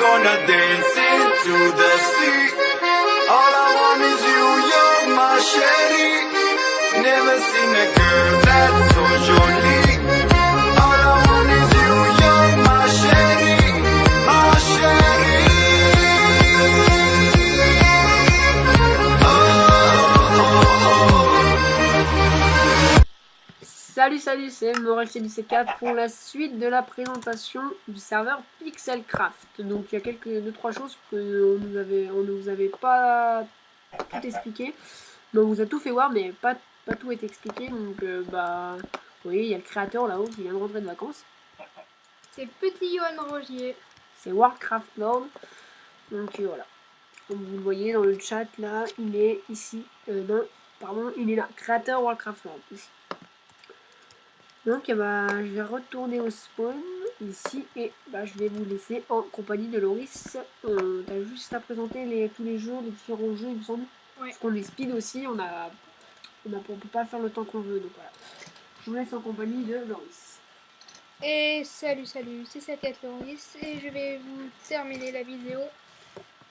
gonna dance into the sea. All I want is you, you're my chérie. Never seen a girl that's so jolie. All I want is you, you're my chérie, my chérie. Oh, oh, oh. Salut, c'est Morel714 pour la suite de la présentation du serveur Pixelcraft. Donc il y a deux trois choses que on nous avait pas tout expliqué. Donc on vous a tout fait voir, mais pas tout est expliqué. Donc vous voyez, il y a le créateur là-haut qui vient de rentrer de vacances. C'est petit Yohan Rogier. C'est Warcraft Lord. Donc voilà. Comme vous le voyez dans le chat là, il est ici. Il est là. Créateur Warcraft Lord ici. Donc je vais retourner au spawn ici et je vais vous laisser en compagnie de Loris. T'as juste à présenter tous les jours, les différents jeux il me semble. Ouais. Parce qu'on est speed aussi, on peut pas faire le temps qu'on veut, donc voilà. Je vous laisse en compagnie de Loris. Et salut, c'est Sakat Loris et je vais vous terminer la vidéo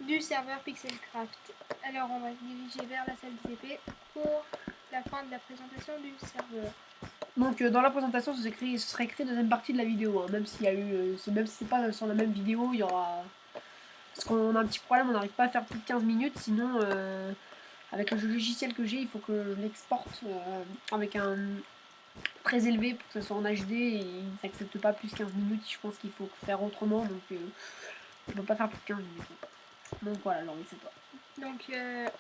du serveur Pixelcraft. Alors on va se diriger vers la salle d'ITP pour la fin de la présentation du serveur. Donc dans la présentation ce serait écrit deuxième partie de la vidéo, hein, même s'il y a eu, même si c'est pas sur la même vidéo, il y aura, parce qu'on a un petit problème, on n'arrive pas à faire plus de 15 minutes, sinon avec le logiciel que j'ai, il faut que je l'exporte avec un très élevé pour que ce soit en HD et il n'accepte pas plus de 15 minutes, je pense qu'il faut faire autrement, donc on peut pas faire plus de 15 minutes. Donc voilà, alors c'est pas. Donc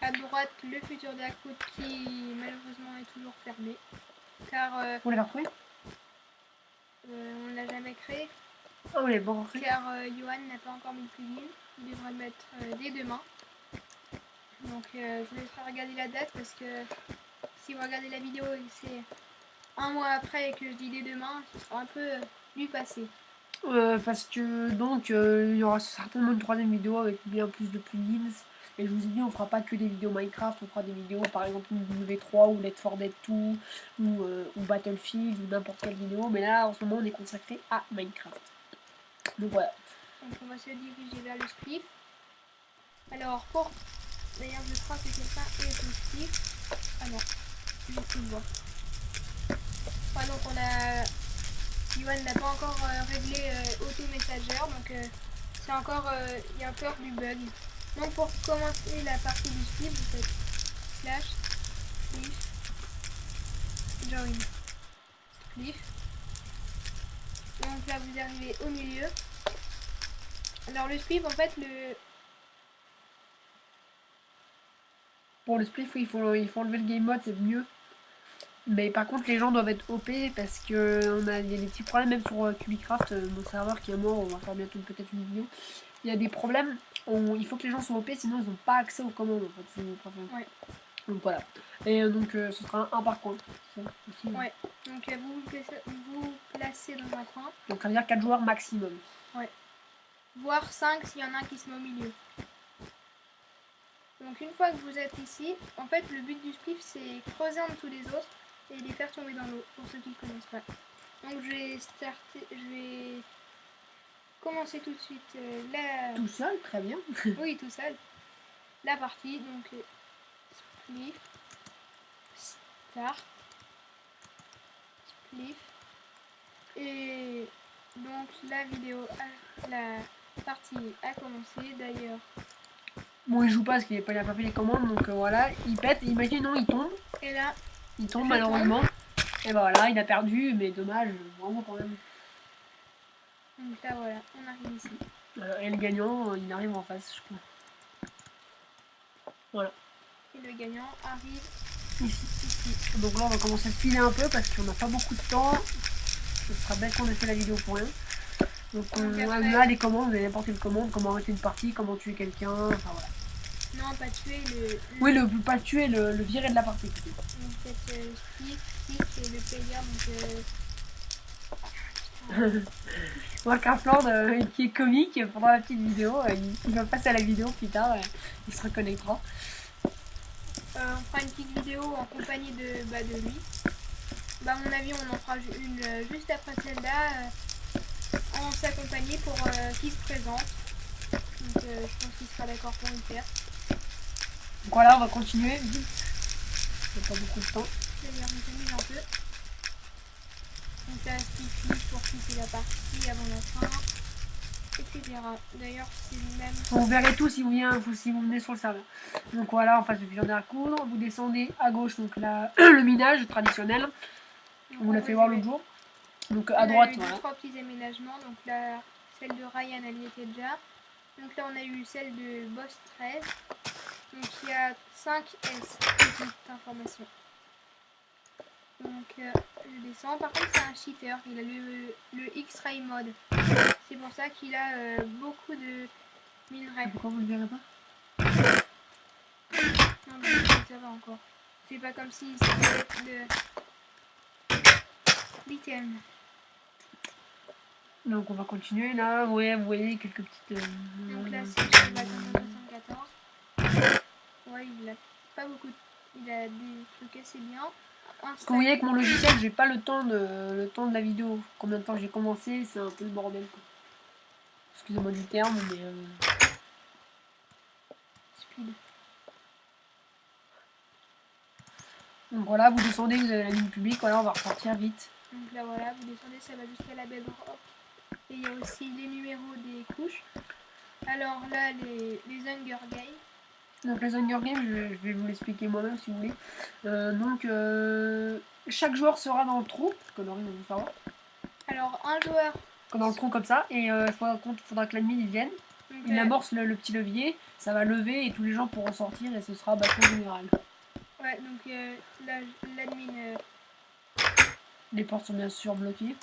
à droite le futur d'Akout qui malheureusement est toujours fermé. Car Vous l'avez retrouvé? on ne l'a jamais créé. Oh, les bon. Car Yohan n'a pas encore mis le plugin. Il devra le mettre dès demain. Donc je vous laisserai regarder la date parce que si vous regardez la vidéo et c'est un mois après et que je dis dès demain, ce sera un peu du passé. Parce que donc il y aura certainement une troisième vidéo avec bien plus de plugins. Et je vous ai dit, on fera pas que des vidéos Minecraft, on fera des vidéos par exemple W3 ou Left 4 Dead 2 ou Battlefield ou n'importe quelle vidéo. Mais là en ce moment on est consacré à Minecraft. Donc voilà. Donc on va se diriger vers le script. Alors d'ailleurs je crois que quelqu'un est au script. Ah non, je le vois. Enfin, donc on a... Yohan n'a pas encore réglé auto-messager, donc c'est encore... il y a peur du bug. Donc pour commencer la partie du script, vous faites slash spliff join spliff. Donc là vous arrivez au milieu. Alors le spliff en fait Pour le spliff, oui, il faut enlever le game mode, c'est mieux. Mais par contre les gens doivent être OP parce que il y a des petits problèmes même sur Cubicraft, mon serveur qui est mort, on va faire bientôt peut-être une vidéo. Il y a des problèmes, il faut que les gens soient OP sinon ils n'ont pas accès aux commandes en fait. Ouais. Donc voilà. Et donc ce sera un par coin. Ouais. Donc vous placez dans un coin. Donc ça veut dire 4 joueurs maximum. Ouais. Voire 5 s'il y en a un qui se met au milieu. Donc une fois que vous êtes ici, en fait le but du spliff c'est creuser en dessous des autres et les faire tomber dans l'eau, pour ceux qui ne connaissent pas. Donc je vais commencer tout de suite la... Tout seul, très bien. Oui, tout seul. La partie, donc spliff, start, spliff, et donc la partie a commencé d'ailleurs. Bon, il joue pas parce qu'il n'a pas fait les commandes, donc voilà, il pète, imaginons, il tombe. Et là, il tombe malheureusement. Et voilà, il a perdu, mais dommage, vraiment quand même. Donc là voilà, on arrive ici. Et le gagnant, il arrive en face, je crois. Voilà. Et le gagnant arrive ici. Donc là, on va commencer à filer un peu parce qu'on n'a pas beaucoup de temps. Ce sera bête qu'on ait fait la vidéo pour rien. Donc là, les commandes, vous avez n'importe quelle commande, comment arrêter une partie, comment tuer quelqu'un, enfin voilà. Non, pas tuer Oui, pas tuer, le virer de la partie. Donc faites stick et le player, donc... Warcraft Lord qui est comique pendant la petite vidéo, il va passer à la vidéo plus tard, il se reconnectera. On fera une petite vidéo en compagnie de lui. À mon avis on en fera une juste après celle-là, en sa compagnie pour qu'il se présente. Donc je pense qu'il sera d'accord pour le faire. Donc voilà, on va continuer vite. Il n'y a pas beaucoup de temps. D'ailleurs, je m'amuse un peu. Donc là, ce qui finit pour quitter la partie avant la fin, etc. D'ailleurs, c'est le même. Vous verrez tout si vous venez sur le serveur. Donc voilà, en face du viande à coudre, vous descendez à gauche, donc là, le minage traditionnel. On vous l'a fait voir l'autre jour. Donc à droite, on a eu voilà. 2-3 petits aménagements. Donc là, celle de Ryan, elle y était déjà. Donc là, on a eu celle de Boss 13. Donc il y a 5 S, petite information. Donc je descends. Par contre, c'est un cheater. Il a le X-Ray mode. C'est pour ça qu'il a beaucoup de minerais. Pourquoi vous le verrez pas? Non, mais ça va encore. C'est pas comme si c'était de l'item. Donc on va continuer là. Ouais, vous voyez quelques petites. Donc là, c'est le bâton 74. Ouais, il a pas beaucoup. Il a des trucs assez bien. Parce que vous voyez que mon logiciel, j'ai pas le temps de la vidéo. Combien de temps j'ai commencé, c'est un peu le bordel, quoi. Excusez-moi du terme, mais Speed. donc voilà, vous descendez, vous avez la ligne publique. Voilà, on va repartir vite. Donc là, voilà, vous descendez, ça va jusqu'à la bedrock. Et il y a aussi les numéros des couches. Alors là, les Hunger Games. Donc les Hunger Games, je vais vous l'expliquer moi-même si vous voulez. Donc chaque joueur sera dans le trou, que Laurie va vous faire voir. Alors un joueur. Dans le trou comme ça, et il faudra que l'ennemi vienne. Donc, Il amorce le petit levier, ça va lever et tous les gens pourront sortir et ce sera bâton général. ouais, donc l'admin. Les portes sont bien sûr bloquées.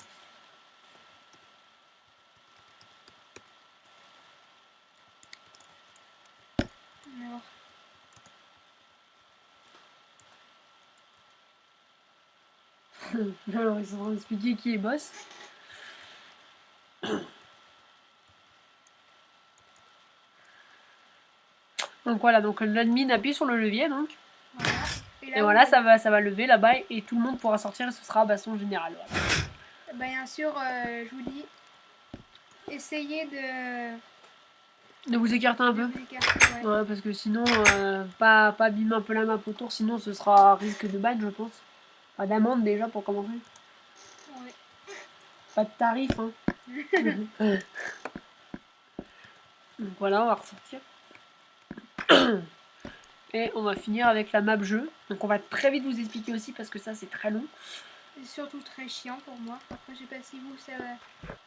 Alors, Alors ils sont en train d'expliquer qui est boss. Donc voilà, donc l'admin appuie sur le levier donc. voilà. Et voilà, ça va lever là-bas et tout le monde pourra sortir et ce sera baston général. Voilà. Bah, bien sûr, je vous dis, essayez De vous écarter un de peu. vous écarter. Ouais. Ouais, parce que sinon, pas abîmer un peu la map autour, sinon ce sera risque de ban, je pense. Pas d'amende déjà pour commencer. Ouais. Pas de tarif, hein. Donc voilà, on va ressortir. Et on va finir avec la map jeu. Donc on va très vite vous expliquer aussi parce que ça c'est très long. C'est surtout très chiant pour moi. Après, je sais pas si vous, ça va.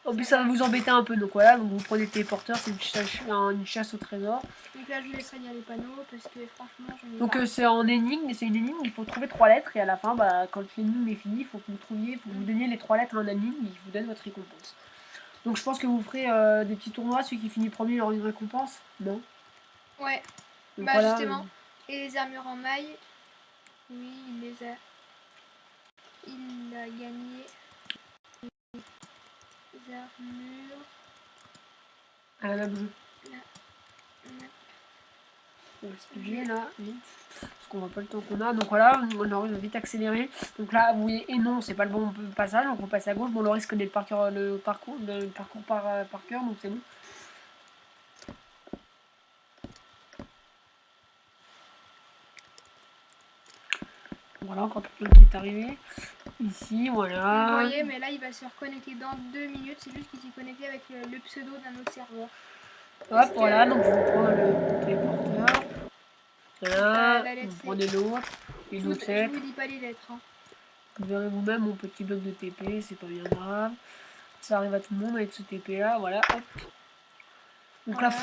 En plus ça va vous embêter un peu. Donc voilà, donc vous prenez le téléporteur, c'est une chasse au trésor. Donc là, je vous laisserai lire les panneaux parce que franchement, j'en ai Donc pas. c'est en énigme, et c'est une énigme, il faut trouver 3 lettres et à la fin, bah, quand l'énigme est finie, il faut que vous trouviez, faut que vous donniez les 3 lettres à un ami, il vous donne votre récompense. Donc je pense que vous ferez des petits tournois, celui qui finit premier il aura une récompense, non? Ouais. Donc Bah voilà, justement. Et les armures en maille, oui, il les a. Il a gagné les armures. à la map jeu. La- On va expliquer là, vite, parce qu'on voit pas le temps qu'on a. Donc voilà, on va vite accélérer. Donc là, vous voyez, et non, c'est pas le bon passage, donc on passe à gauche. Bon, Loris connaît le parcours par cœur, donc c'est bon. Voilà, encore quelqu'un qui est arrivé. Ici, voilà. Vous voyez, mais là, il va se reconnecter dans 2 minutes. C'est juste qu'il s'est connecté avec le pseudo d'un autre serveur. Hop, voilà, donc je vais prendre le téléporteur. Voilà, la lettre, vous prenez l'autre, une autre Je lettre. vous dis pas les lettres. Hein. Vous verrez vous-même mon petit bloc de TP, c'est pas bien grave. Ça arrive à tout le monde avec ce TP là, voilà, hop. Donc Voilà. là,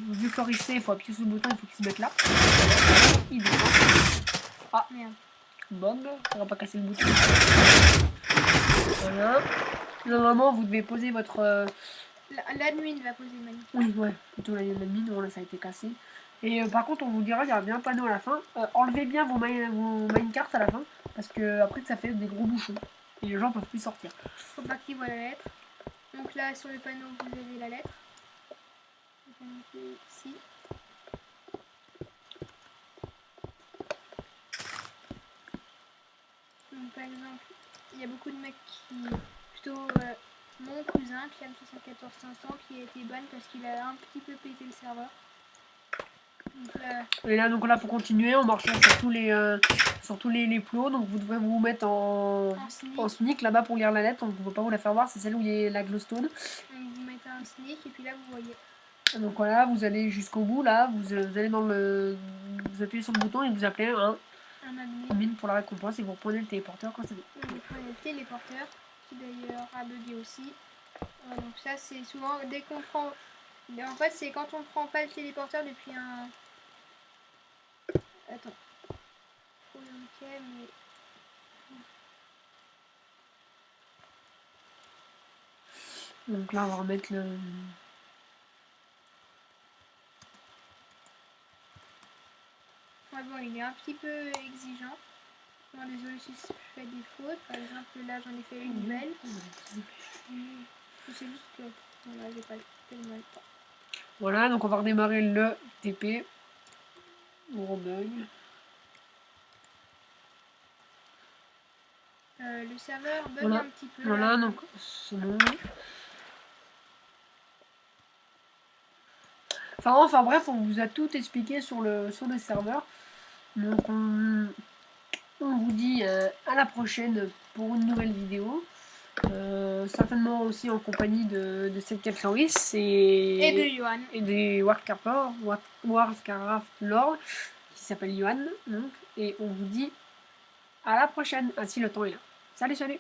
vu que Loris sait, il faut appuyer sur le bouton, il faut qu'il se mette là. Il descend. Ah, Merde. bug, on va pas casser le bouton. Voilà. Normalement, vous devez poser votre... L'admin va poser une manip. Oui, ouais, plutôt la mine, voilà, ça a été cassé. Et par contre, on vous dira, il y a bien un panneau à la fin. Enlevez bien vos minecarts à la fin, parce que après ça fait des gros bouchons. Et les gens peuvent plus sortir. Faut pas qu'il voit la lettre. Donc là, sur le panneau, vous avez la lettre. Le panneau qui est ici. Donc par exemple, il y a beaucoup de mecs qui plutôt mon cousin qui a 74500 qui a été ban parce qu'il a un petit peu pété le serveur. Donc là, Et là, donc là, faut continuer en marchant sur tous les plots. Donc vous devrez vous mettre en sneak là-bas pour lire la lettre. Donc on ne peut pas vous la faire voir, c'est celle où il y a la glowstone. vous mettez un sneak et puis là vous voyez. Donc voilà, vous allez jusqu'au bout là, vous allez vous appuyez sur le bouton et vous appelez un admin pour la récompense et vous reprenez le téléporteur quand c'est bon. Donc vous prenez le téléporteur qui d'ailleurs a bugué aussi. Donc ça c'est souvent dès qu'on prend. En fait c'est quand on prend pas le téléporteur depuis un. Attends. Ok mais. Donc là on va remettre le. Ouais, bon, il est un petit peu exigeant. Bon, désolé si je fais des fautes. Par exemple, là, j'en ai fait une nouvelle. C'est juste que là, j'ai pas tellement le temps. Voilà, donc on va redémarrer le TP. Gros bug. Le serveur bug Voilà. un petit peu. Voilà, là. donc c'est bon. Enfin bref, on vous a tout expliqué sur le serveur. Donc on vous dit à la prochaine pour une nouvelle vidéo. Certainement aussi en compagnie de Setcat Loris Et de Johan. et des Warcraft Lord qui s'appelle Johan. Donc, et on vous dit à la prochaine, ainsi le temps est là. Salut, salut!